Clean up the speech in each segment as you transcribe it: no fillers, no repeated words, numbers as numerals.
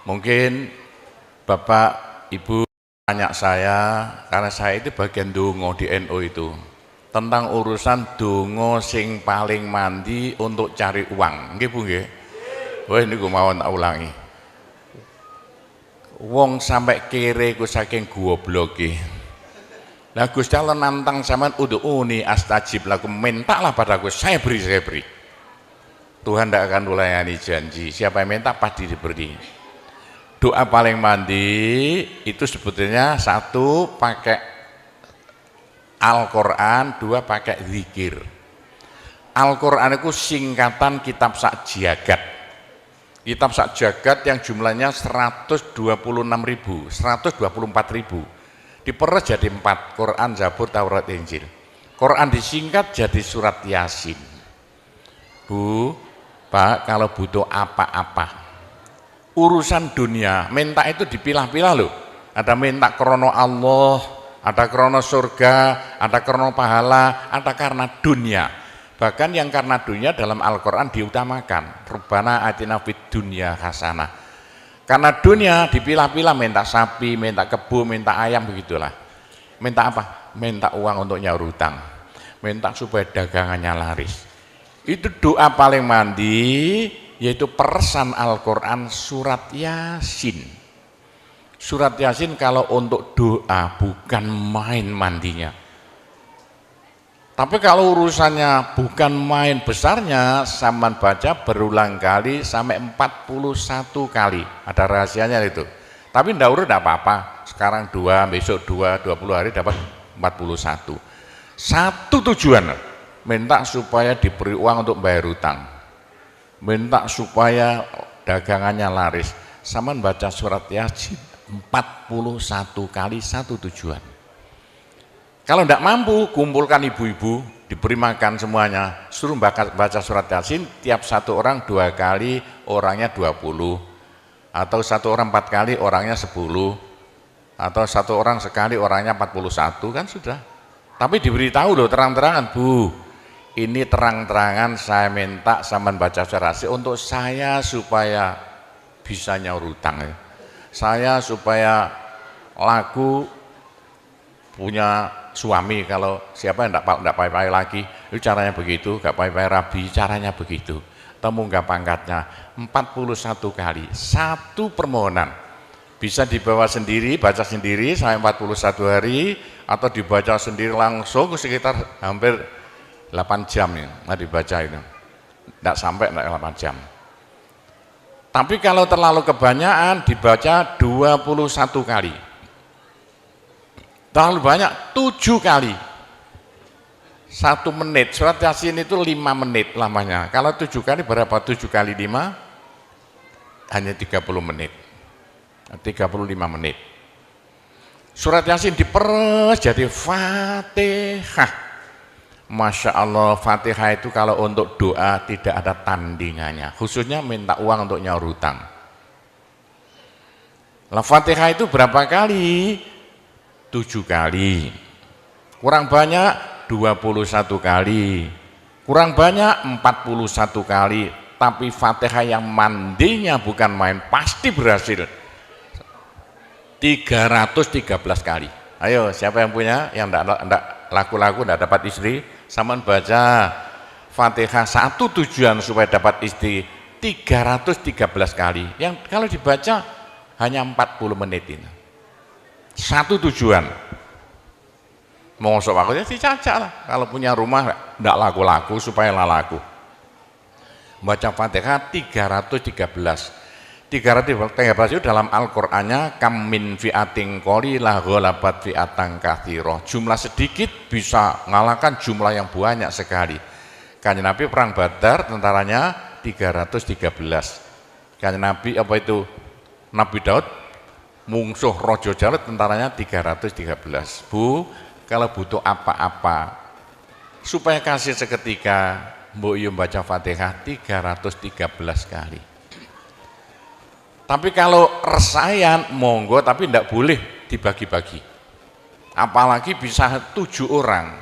Mungkin Bapak Ibu tanya saya, karena saya itu bagian dongo di NU itu, tentang urusan dongo sing paling mandi untuk cari uang. Nggih Bu nggih. Wah ini gue mau tak ulangi. Wong sampai kere ku saking gobloke. Lah Gusti Allah nantang sampean ud'uni astajib lakum, mintalah padaku, saya beri, saya beri. Tuhan tidak akan melayani janji, siapa yang minta pasti diberi. Doa paling mandi itu sebetulnya satu pakai Al-Quran, dua pakai zikir. Al-Quran itu singkatan kitab sak jagat. Kitab sak jagat yang jumlahnya 124.000 diperes jadi 4, Quran, Zabur, Taurat, Injil. Quran disingkat jadi surat Yasin. Bu, Pak, kalau butuh apa-apa urusan dunia, minta itu dipilah-pilah loh. Ada minta krono Allah, ada krono surga, ada krono pahala, ada karena dunia. Bahkan yang karena dunia dalam Al-Quran diutamakan. Rabbana atina fid dunya hasanah. Karena dunia dipilah-pilah, minta sapi, minta kebo, minta ayam, begitulah. Minta apa? Minta uang untuk nyaur hutang. Minta supaya dagangannya laris. Itu doa paling mandi, yaitu peresan Al-Quran surat Yasin. Surat Yasin kalau untuk doa bukan main mandinya. Tapi kalau urusannya bukan main besarnya, sampean baca berulang kali sampai 41 kali. Ada rahasianya itu. Tapi ndak urut enggak apa-apa. Sekarang 2, besok 2, 20 hari dapat 41. Satu tujuan, minta supaya diberi uang untuk bayar hutang. Minta supaya dagangannya laris. Sampean baca surat Yasin 41 kali, satu tujuan. Kalau tidak mampu, kumpulkan ibu-ibu, diberi makan semuanya, suruh baca surat Yasin, tiap satu orang 2 kali, orangnya 20, atau satu orang 4 kali, orangnya 10, atau satu orang sekali, orangnya 41, kan sudah. Tapi diberitahu loh terang-terangan, Bu, ini terang-terangan saya minta sampean baca surat Yasin untuk saya supaya bisa nyaur hutang, ya. Saya supaya laku punya suami, kalau siapa yang enggak pai-pai lagi, itu caranya begitu, enggak pai-pai rabi, caranya begitu. Temunggah pangkatnya 41 kali, satu permohonan. Bisa dibawa sendiri, baca sendiri sampai 41 hari, atau dibaca sendiri langsung sekitar hampir 8 jam ya, nah dibaca itu. Enggak sampai 8 jam. Tapi kalau terlalu kebanyakan dibaca 21 kali. Terlalu banyak 7 kali, 1 menit. Surat Yasin itu 5 menit lamanya. Kalau 7 kali berapa? 7 kali 5 hanya 30 menit, 35 menit. Surat Yasin diperes jadi Fatihah. Masya Allah, Fatihah itu kalau untuk doa tidak ada tandingannya, khususnya minta uang untuk nyaur hutang. Lah Fatihah itu berapa kali? 7 kali, kurang banyak 21 kali, kurang banyak 41 kali. Tapi Fatihah yang mandinya bukan main, pasti berhasil 313 kali. Ayo siapa yang punya, yang enggak laku-laku, enggak dapat istri, sampean baca Fatihah, satu tujuan supaya dapat istri 313 kali. Yang kalau dibaca hanya 40 menit ini. Satu tujuan. Mau sok aku ya dicacak lah. Kalau punya rumah enggak laku-laku supaya laku. Baca Fatihah 313. 313 itu dalam Al-Qur'annya kam min fi'atin qalilah ghalabat fi'atan katsirah. Jumlah sedikit bisa ngalahkan jumlah yang banyak sekali. Kanjeng Nabi perang Badar tentaranya 313. Kanjeng Nabi apa itu? Nabi Daud mungsuh Raja Jalut tentaranya 313. Bu, kalau butuh apa-apa supaya kasih seketika, mbok yo baca Fatihah 313 kali. Tapi kalau resayan monggo, tapi tidak boleh dibagi-bagi. Apalagi bisa 7 orang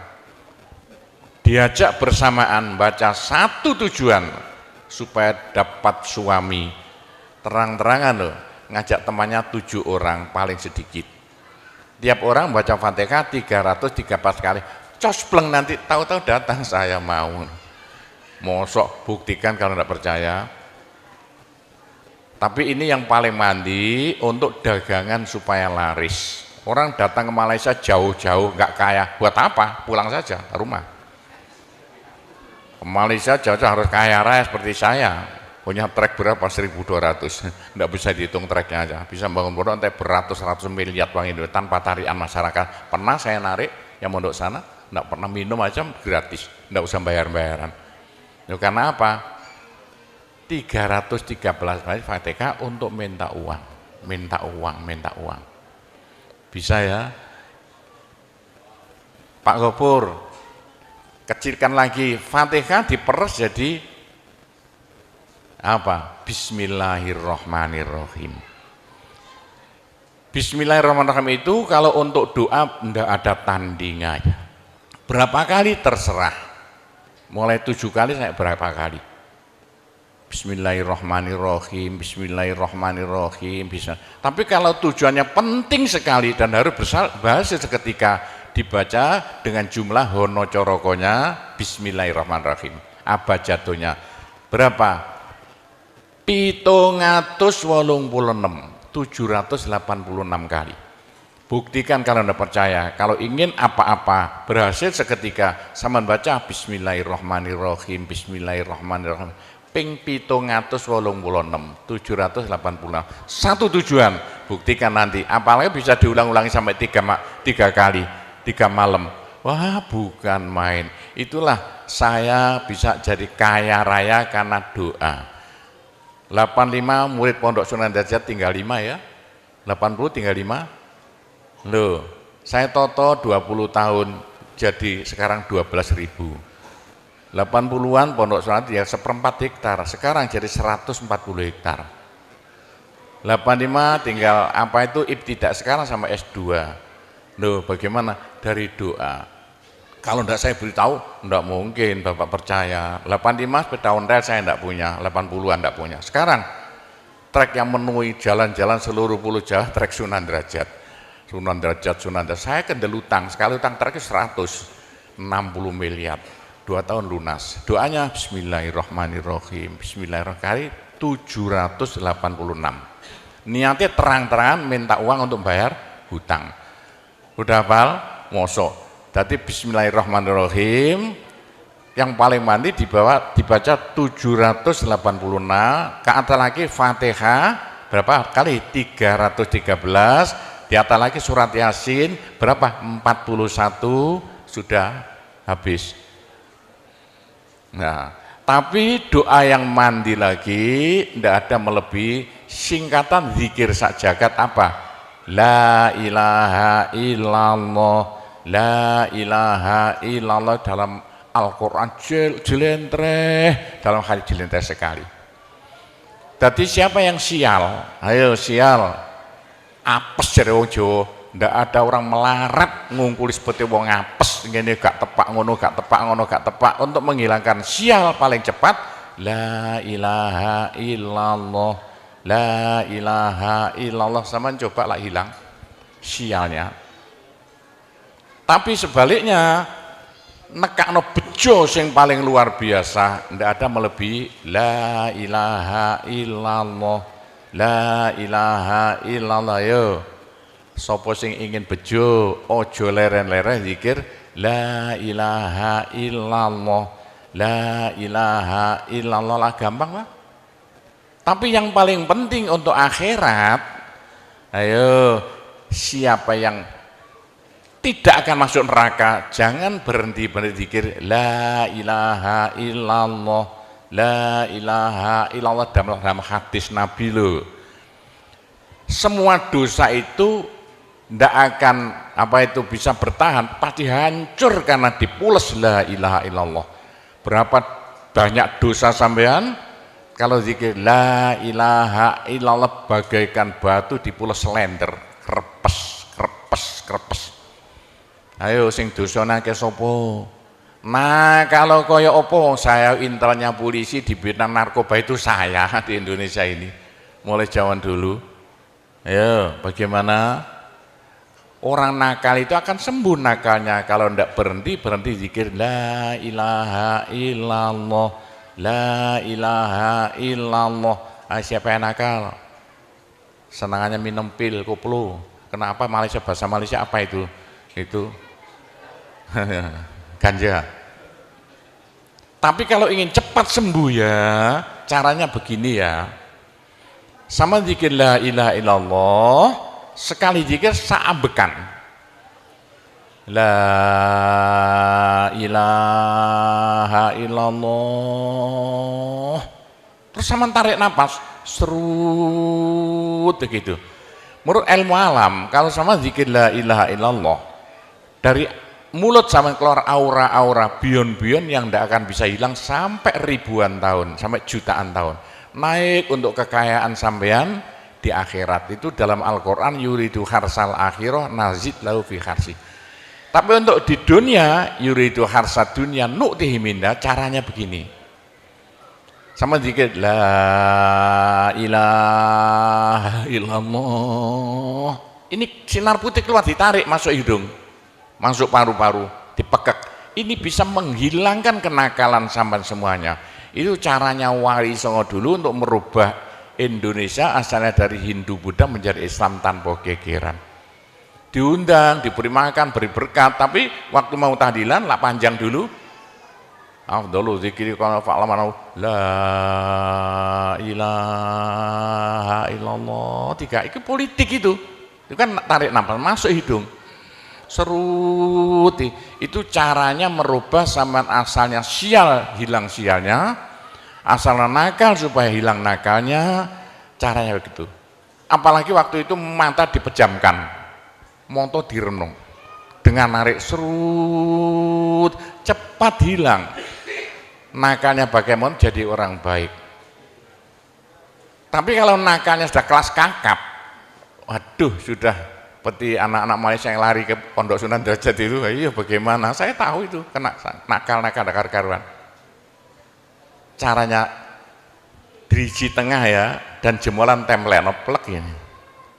diajak bersamaan baca satu tujuan supaya dapat suami. Terang-terangan loh. ngajak temannya 7 orang paling sedikit. Tiap orang baca Fatihah 334 kali. Cospleng nanti tahu-tahu datang saya mau. Mosok buktikan kalau tidak percaya. Tapi ini yang paling mandi untuk dagangan supaya laris. Orang datang ke Malaysia jauh-jauh nggak kaya, buat apa? Pulang saja ke rumah. Ke Malaysia jauh-jauh harus kaya raya seperti saya. Punya trek berapa? 1.200. Nggak bisa dihitung treknya aja. Bisa bangun pondok nanti beratus-ratus miliar uang Indonesia tanpa tarian masyarakat. Pernah saya narik yang mondok sana, nggak pernah minum aja gratis, nggak usah bayar-bayaran. Ya, karena apa? 313 kali Fatihah untuk minta uang, minta uang, minta uang. Bisa ya? Pak Gopur, kecilkan lagi, Fatihah diperes jadi apa? Bismillahirrahmanirrahim. Bismillahirrahmanirrahim itu kalau untuk doa tidak ada tandingannya. Berapa kali terserah. Mulai 7 kali saya berapa kali. Bismillahirrahmanirrahim, Bismillahirrahmanirrahim, bisa. Tapi kalau tujuannya penting sekali dan harus berhasil seketika dibaca dengan jumlah hono corokonya Bismillahirrahmanirrahim. Abjadnya berapa? 786 kali. Buktikan kalau Anda percaya. Kalau ingin apa-apa berhasil seketika, sama baca Bismillahirrahmanirrahim, Bismillahirrahmanirrahim. Ping 786. Satu tujuan, buktikan nanti. Apalagi bisa diulang-ulangi sampai 3 kali, 3 malam. Wah, bukan main. Itulah saya bisa jadi kaya raya karena doa. 85 murid Pondok Sunan Derajat tinggal 5 ya. 80 tinggal 5. Loh, saya toto 20 tahun jadi sekarang 12.000. 80-an Pondok Sunan ya 1/4 hektar, sekarang jadi 140 hektar. 85 tinggal apa itu ibtidak sekarang sama S2. Loh, bagaimana? Dari doa. Kalau tidak saya beritahu, tidak mungkin Bapak percaya. 85 sepeda ontel saya tidak punya, 80-an tidak punya. Sekarang trek yang memenuhi jalan-jalan seluruh Pulau Jawa, trek Sunan Derajat. Sunan Derajat. Saya kendel utang, sekali utang treknya 160 miliar. 2 tahun lunas. Doanya Bismillahirrahmanirrahim, Bismillahirrahmanirrahim 786. Niatnya terang-terangan minta uang untuk bayar hutang. Udah hafal? Mosok. Jadi Bismillahirrahmanirrahim yang paling mandi dibaca 786, ke atas lagi Fatihah berapa kali? 313, di atas lagi surat Yasin berapa? 41, sudah habis. Nah, tapi doa yang mandi lagi tidak ada melebihi singkatan zikir sak jagat apa? La ilaha illallah, la ilaha illallah dalam Al-Quran jelentreh, dalam hadis jelentreh sekali. Jadi siapa yang sial? Ayo sial, apes dari wong Jawa. Ndak ada orang melarat ngungkuli seperti wong apes ngene gak tepak ngono gak tepak ngono gak tepak. Untuk menghilangkan sial paling cepat la ilaha illallah, la ilaha illallah. Sama coba lah hilang sialnya. Tapi sebaliknya nekakno bejo sing paling luar biasa ndak ada melebihi la ilaha illallah, la ilaha illallah. Yo sapa sing ingin bejo ojo leren-leren zikir la ilaha illallah, la ilaha illallah lah, gampang lah. Tapi yang paling penting untuk akhirat, ayo siapa yang tidak akan masuk neraka jangan berhenti zikir la ilaha illallah, la ilaha illallah dalam hadis Nabi loh. Semua dosa itu tidak akan bisa bertahan, pasti hancur karena dipules la ilaha illallah. Berapa banyak dosa sampean kalau zikir la ilaha illallah bagaikan batu dipules slender, krepes krepes krepes. Ayo sing dosane akeh sapa? Nah, kalau kaya opo saya intelnya polisi di bidang narkoba itu saya di Indonesia ini mulai zaman dulu. Ayo, bagaimana? Orang nakal itu akan sembuh nakalnya kalau tidak berhenti zikir la ilaha illallah, la ilaha illallah. Siapa yang nakal? Senangannya minum pil, koplo. Kenapa Malaysia, bahasa Malaysia apa itu? Itu ganja. Tapi kalau ingin cepat sembuh ya, caranya begini ya. Sama zikir la ilaha illallah, sekali zikir saambekan. La ilaha illallah. Terus sama tarik napas, serut begitu. Menurut ilmu alam, kalau sama zikir la ilaha illallah, dari mulut sama keluar aura-aura bion-bion yang tidak akan bisa hilang sampai ribuan tahun, sampai jutaan tahun. Naik untuk kekayaan sampean di akhirat. Itu dalam Al-Quran, yuridu harsal akhirah nazid lahu fi harsi. Tapi untuk di dunia, yuridu harsad dunia nu'tihi minda, caranya begini. Sama dikit la ilaha illallah. Ini sinar putih keluar, ditarik masuk hidung, masuk paru-paru, dipekek. Ini bisa menghilangkan kenakalan sampai semuanya. Itu caranya Wali Songo dulu untuk merubah Indonesia asalnya dari Hindu Buddha menjadi Islam tanpa gegeran. Diundang, diberi makan, beri berkat, tapi waktu mau tahlilan lah panjang dulu. Afdhalu dzikri kana fa'laman la ilaha illallah. Tiga, itu politik itu. Itu kan tarik nafas masuk hidung. Serut, itu caranya merubah zaman asalnya sial, hilang sialnya, asalnya nakal supaya hilang nakalnya, caranya begitu. Apalagi waktu itu mata dipejamkan, moto direnung, dengan narik serut, cepat hilang nakalnya, bagaimana jadi orang baik. Tapi kalau nakalnya sudah kelas kakap, waduh, sudah seperti anak-anak Malaysia yang lari ke Pondok Sunan Derajat itu, iya bagaimana? Saya tahu itu kena nakal-nakal karuan. Caranya diriji tengah ya, dan jemolan template plek ini,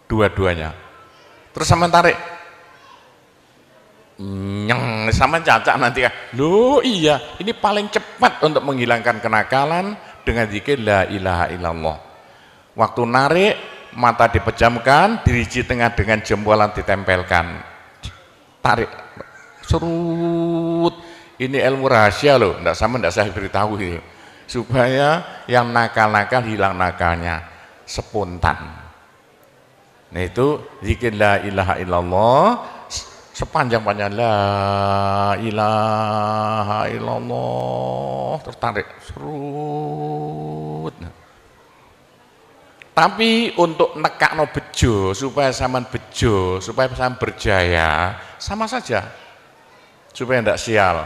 dua-duanya. Terus sama tarik, nyeng, sama cacak nanti kan. Loh iya, ini paling cepat untuk menghilangkan kenakalan dengan zikir la ilaha illallah. Waktu narik, mata dipejamkan, diriji tengah dengan jempolan ditempelkan, tarik, serut. Ini ilmu rahasia loh, tidak saya beritahu ini, supaya yang nakal-nakal hilang nakalnya spontan. Nah itu zikir la ilaha illallah, sepanjang-panjang la ilaha illallah, tertarik, serut. Tapi untuk nekakno bejo, supaya sampean bejo, supaya sampean berjaya, sama saja, supaya tidak sial.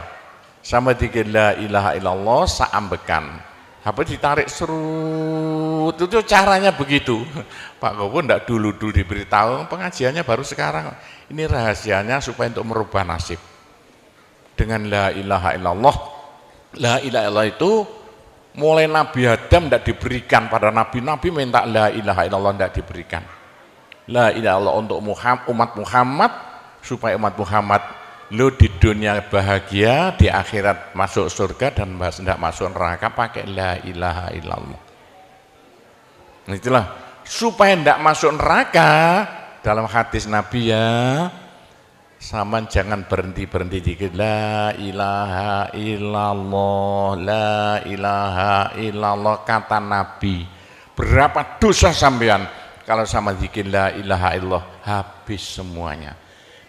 Sama dikir la ilaha illallah, saambekan, apa ditarik serut, itu caranya begitu. Pak Gowo tidak dulu diberitahu, pengajiannya baru sekarang. Ini rahasianya supaya untuk merubah nasib. Dengan la ilaha illallah, la ilaha illallah itu mulai Nabi Adam tidak diberikan pada nabi-nabi, minta la ilaha illallah tidak diberikan. La ilaha illallah untuk umat Muhammad, supaya umat Muhammad lo di dunia bahagia, di akhirat masuk surga, dan tidak masuk neraka pakai la ilaha illallah. Itulah supaya tidak masuk neraka. Dalam hadis Nabi ya, sama jangan berhenti dikit la ilaha illallah, la ilaha illallah, kata Nabi. Berapa dosa sampean kalau sama zikir la ilaha illallah, habis semuanya.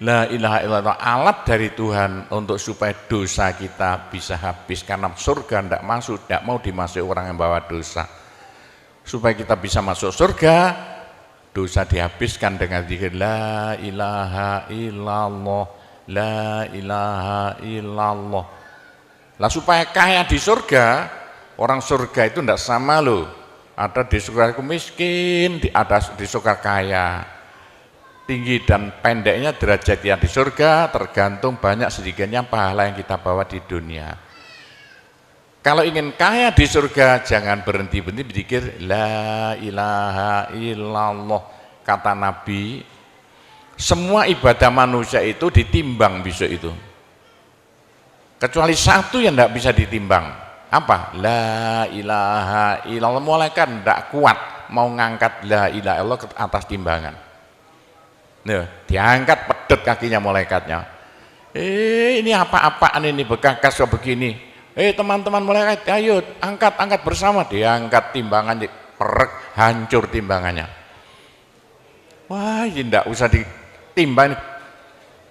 La ilaha illallah alat dari Tuhan untuk supaya dosa kita bisa habis, karena surga tidak masuk, tidak mau dimasuki orang yang bawa dosa. Supaya kita bisa masuk surga, dosa dihabiskan dengan zikir la ilaha illallah, la ilaha illallah. Lah supaya kaya di surga, orang surga itu tidak sama loh. Ada di surga miskin, ada di surga kaya. Tinggi dan pendeknya derajat yang di surga tergantung banyak sedikitnya pahala yang kita bawa di dunia. Kalau ingin kaya di surga, jangan berhenti berzikir la ilaha illallah. kata Nabi, semua ibadah manusia itu ditimbang besok itu. Kecuali satu yang tidak bisa ditimbang. Apa? La ilaha illallah. Malaikat tidak kuat mau ngangkat la ilaha illallah ke atas timbangan. Nah, diangkat pedet kakinya malaikatnya. Ini apa-apaan ini bekas kok begini. Teman-teman malaikat, ayo angkat bersama. Diangkat timbangan, perek, hancur timbangannya. Wah, ini tidak usah ditimbang.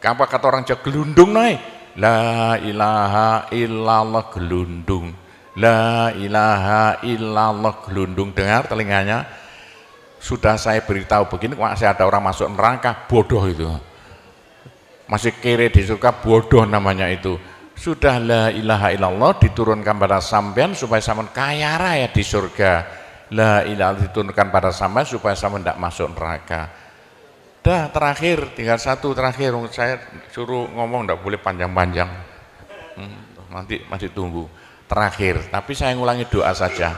Apa kata orang Jawa, gelundung naik. La ilaha illallah gelundung. La ilaha illallah gelundung. Dengar telinganya. Sudah saya beritahu begini, masih ada orang masuk neraka, bodoh itu. Masih kere di surga, bodoh namanya itu. Sudah la ilaha illallah diturunkan pada sampean supaya sampean kaya raya di surga. La ilaha diturunkan pada sampean supaya sampean tidak masuk neraka. Dah terakhir, tinggal satu terakhir. Saya suruh ngomong tidak boleh panjang-panjang. Nanti masih tunggu. Terakhir, tapi saya ngulangi doa saja.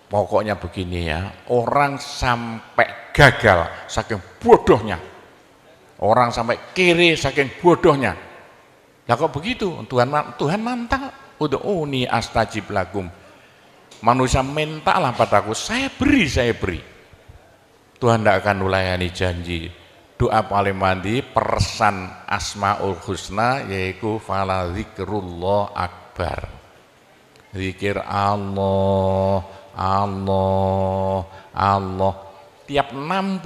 Pokoknya begini ya, orang sampai gagal saking bodohnya, orang sampai kiri saking bodohnya. Lah kok begitu? Tuhan mantap. Ud'uni astajib lakum. Manusia mintalah padaku, saya beri. Tuhan tidak akan melayani janji. Doa paling mandi persan Asmaul Husna yaitu fala zikrullah akbar. Zikir Allah. Tiap 66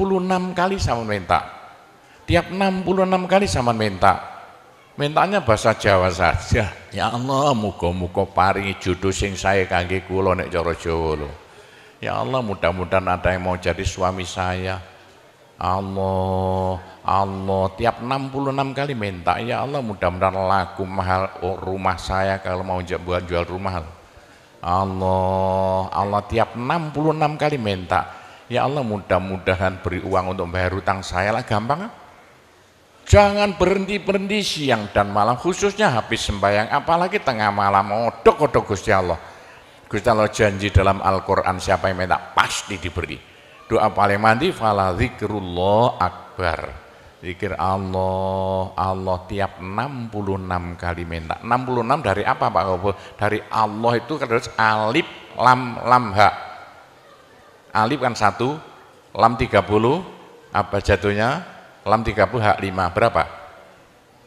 kali sama minta. Tiap 66 kali sama minta. Mintanya bahasa Jawa saja. Ya Allah, muga-muga paringi jodoh sing sae kangge kula nek cara Jawa lho. Ya Allah, mudah-mudahan ada yang mau jadi suami saya. Allah, tiap 66 kali minta. Ya Allah, mudah-mudahan laku mahal rumah saya kalau mau jual rumah. Allah tiap 66 kali minta. Ya Allah, mudah-mudahan beri uang untuk bayar hutang saya lah, gampang. Jangan berhenti siang dan malam, khususnya habis sembahyang, apalagi tengah malam. Odok Gusti Allah. Gusti Allah janji dalam Al-Quran, siapa yang minta pasti diberi. Doa paling mandi fala zikrullah akbar. Zikir Allah tiap 66 kali minta. 66 dari apa Pak Kobo? Dari Allah itu terus alif lam ha. Alif kan 1, lam 30, apa jatuhnya? Lam 30 hak 5, berapa?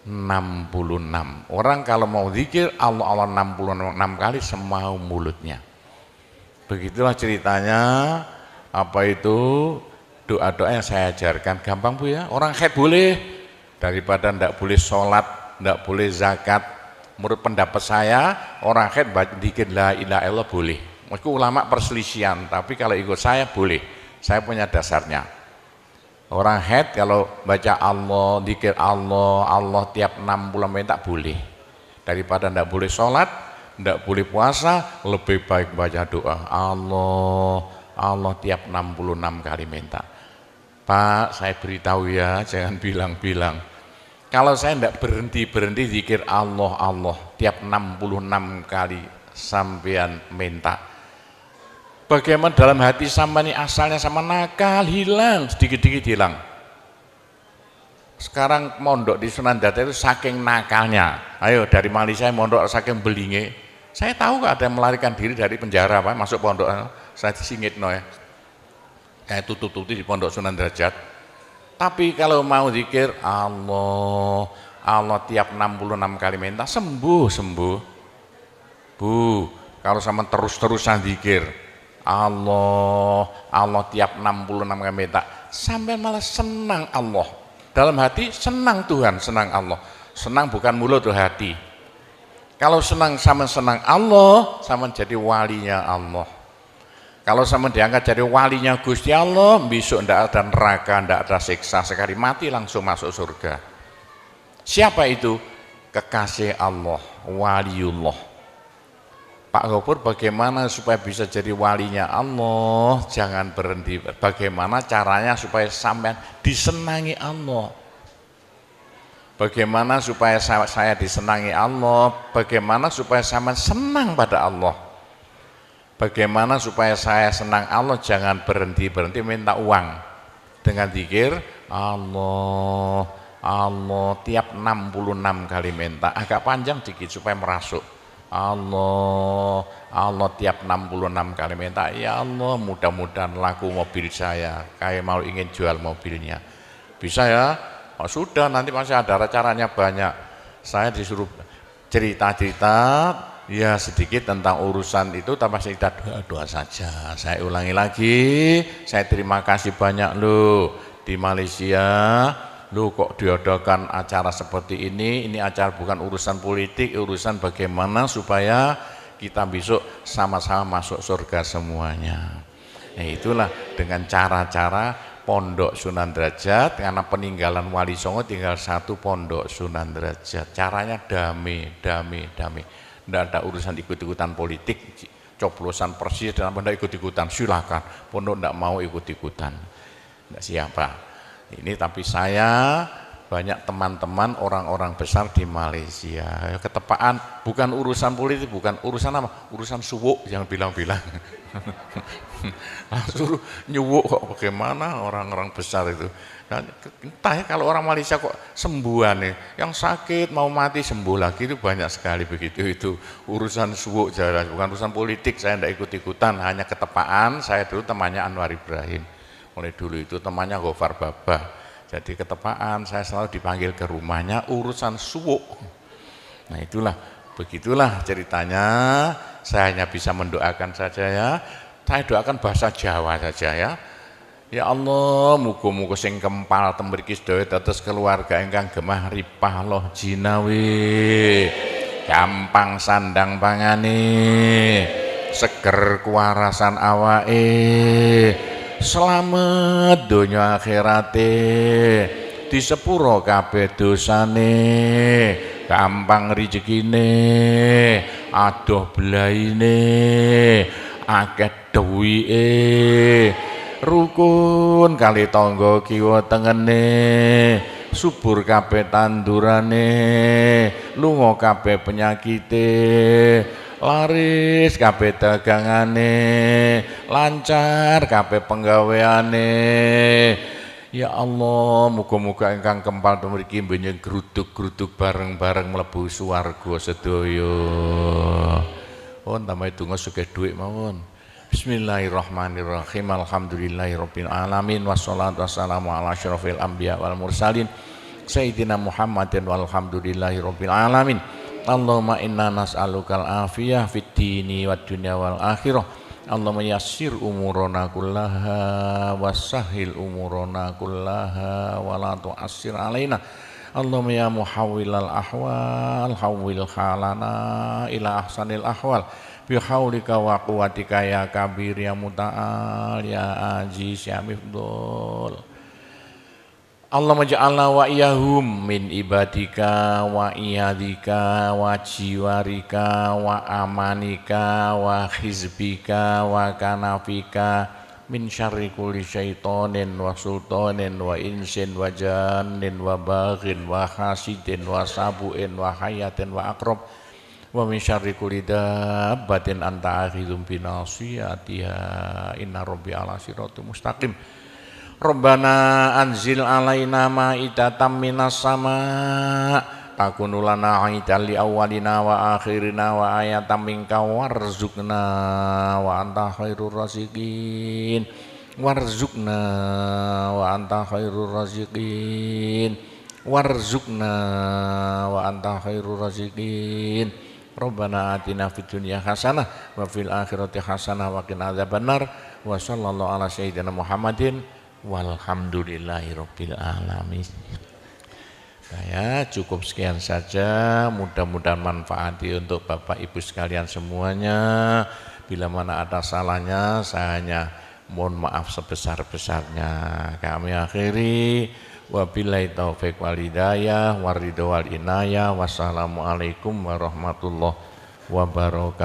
66. Orang kalau mau zikir Allah 66 kali semau mulutnya. Begitulah ceritanya. Apa itu doa-doa yang saya ajarkan, gampang Bu ya. Orang haid boleh, daripada ndak boleh sholat, ndak boleh zakat. Menurut pendapat saya, orang haid zikir la ilaha illallah boleh. Meskipun ulama perselisihan, tapi kalau ikut saya boleh. Saya punya dasarnya. Orang haid kalau baca Allah, zikir Allah tiap 60 menit tak boleh. Daripada ndak boleh sholat, ndak boleh puasa, lebih baik baca doa Allah tiap 66 kali minta. Pak, saya beritahu ya, jangan bilang-bilang. Kalau saya tidak berhenti zikir Allah tiap 66 kali sampean minta. Bagaimana dalam hati sama ini asalnya sama nakal, hilang, sedikit-sedikit hilang. Sekarang mondok di Sunan Data itu saking nakalnya. Ayo dari Malaysia mondok saking belinge. Saya tahu gak ada yang melarikan diri dari penjara Pak, masuk pondok. Saya disingit ya. Kayak tutup-tutup di pondok Sunan Derajat. Tapi kalau mau zikir Allah tiap 66 kali minta sembuh. Bu, kalau sama terus-terusan zikir Allah tiap 66 kali minta, sampai malah senang Allah. Dalam hati senang Tuhan, senang Allah. Senang bukan mulut tuh hati. Kalau senang Allah, sama jadi walinya Allah. Kalau sama diangkat jadi walinya Gusti Allah, besok ndak ada neraka, ndak ada siksa, sekali mati langsung masuk surga. Siapa itu? Kekasih Allah, waliullah. Pak Gopur, bagaimana supaya bisa jadi walinya Allah? Jangan berhenti. Bagaimana caranya supaya sampean disenangi Allah? Bagaimana supaya saya disenangi Allah? Bagaimana supaya sampean senang pada Allah? Bagaimana supaya saya senang Allah, jangan berhenti-berhenti minta uang. Dengan zikir Allah, Allah tiap 66 kali minta, agak panjang dikit supaya merasuk. Allah, Allah tiap 66 kali minta, ya Allah mudah-mudahan laku mobil saya, kayak mau ingin jual mobilnya. Bisa ya? Oh, sudah, nanti masih ada caranya banyak. Saya disuruh cerita-cerita ya sedikit tentang urusan itu, tanpa cerita doa-doa saja. Saya ulangi lagi, saya terima kasih banyak loh di Malaysia. Loh kok diadakan acara seperti ini acara bukan urusan politik, urusan bagaimana supaya kita besok sama-sama masuk surga semuanya. Nah, itulah dengan cara-cara Pondok Sunan Derajat, karena peninggalan Wali Songo tinggal satu Pondok Sunan Derajat. Caranya damai. Tidak ada urusan ikut-ikutan politik, coblosan persis dan tidak ikut-ikutan, silakan. Pondok tidak mau ikut-ikutan, tidak siapa. Ini tapi saya banyak teman-teman orang-orang besar di Malaysia. Ketepaan bukan urusan politik, bukan urusan apa? Urusan suwuk yang bilang-bilang. Langsung nyuwuk kok, bagaimana orang-orang besar itu. Nah, entah ya kalau orang Malaysia kok sembuhan nih, yang sakit mau mati sembuh lagi itu banyak sekali begitu. Itu urusan suwuk jelas, bukan urusan politik. Saya tidak ikut-ikutan, hanya ketepaan. Saya dulu temannya Anwar Ibrahim. Mulai dulu itu temannya Gofar Babah. Jadi ketepaan saya selalu dipanggil ke rumahnya urusan suwuk. Nah itulah, begitulah ceritanya. Saya hanya bisa mendoakan saja ya. Saya doakan bahasa Jawa saja ya. Ya Allah, muga-muga sing kempal tembriki sedaya dados keluarga ingkang gemah ripah loh jinawi. Gampang sandang pangane, seger kuwarasan awake. Selamat donya akhirate, di sepuro kabeh dosane, gampang rezekine, adoh belaine, akeh duwike, rukun kali tangga kiwa tengene, subur kabeh tandurane, lunga kabeh penyakite, laris kabeh dagangane, lancar kabeh penggaweane. Ya Allah, muga-muga ingkang kempal mriki mbenjing gruduk-gruduk bareng-bareng mlebu swarga sedaya. Pun tambahi donga sugih dhuwit mawon. Bismillahirrahmanirrahim. Alhamdulillahirabbil alamin wassalatu wassalamu ala asyrofil anbiya wal mursalin sayyidina Muhammadin walhamdulillahirabbil alamin. Allahumma inna nas'alukal afiyah fid dini wad dunya wal akhirah. Allahumma yassir umurana kullaha wassahhil umurana kullaha wa la tu'assir alaina. Allahumma ya muhawwilal ahwal hawwil halana ila ahsanil ahwal bi haulika wa quwwatika ya kabir ya muta'al ya aziz ya mifdul. Allahumma ja'alna wa iyahum min ibadika wa iyadika wa jiwarika wa amanika wa hizbika wa kanafika min syarri kulli syaitonin wa sultanin wa insin wa jannin wa baghin wa hasidin wa sabu'in wa hayatin wa akrab wa min syarri kulli dabbatin anta akhidhum binasiyatiha inna rabbi ala siratul mustaqim. Rabbana anzil alaina ma'idatan minas sama takunu lana aidan li awwalina wa akhirina wa ayatan minka warzuqna wa anta khairur raziqin warzuqna wa anta khairur raziqin warzuqna wa anta khairur raziqin. Rabbana atina fid dunya hasanah wa fil akhirati hasanah wa qina adzabannar wa sallallahu ala sayyidina Muhammadin walhamdulillahirabbil alamin. Saya cukup sekian saja, mudah-mudahan manfaati untuk Bapak Ibu sekalian semuanya. Bila mana ada salahnya, saya hanya mohon maaf sebesar-besarnya. Kami akhiri, wabillahi taufiq wal hidayah, waridho wal inayah, wassalamualaikum warahmatullahi wabarakatuh.